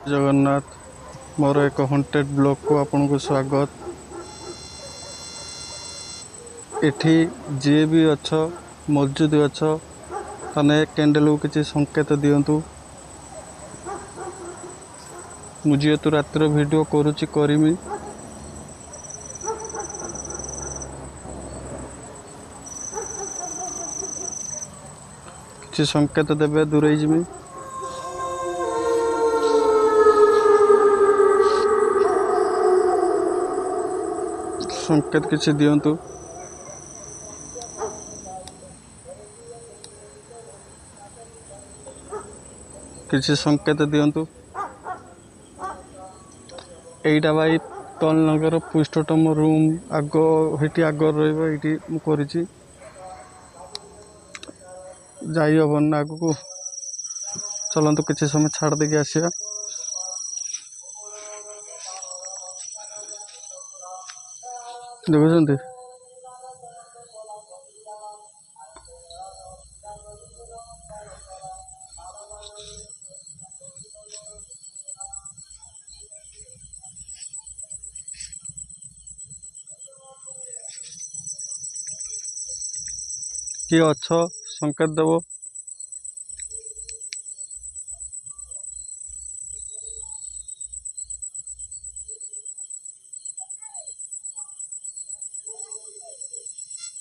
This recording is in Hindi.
जगन्नाथ मोर एक हंटेड ब्लॉग को आपन को स्वागत। एठी जे भी अच्छ मौजूद अच्छ तने कैंडल को किसी संकेत दियंतु। मुझे तो रात्र वीडियो करूची करीमी किसी संकेत देबे दूरे जिमी। संकेत किसी दियंतु। किसी संकेत दियंतु। एटा भाई तल नगर पुष्टतम रूम आग हेटी आग रहिबो एटी मु करिछि। जाई हबन ना आगु को चलंतु किसी समय छाड़ देके आसिया। देखुछंती किए अच्छ संकेत देव।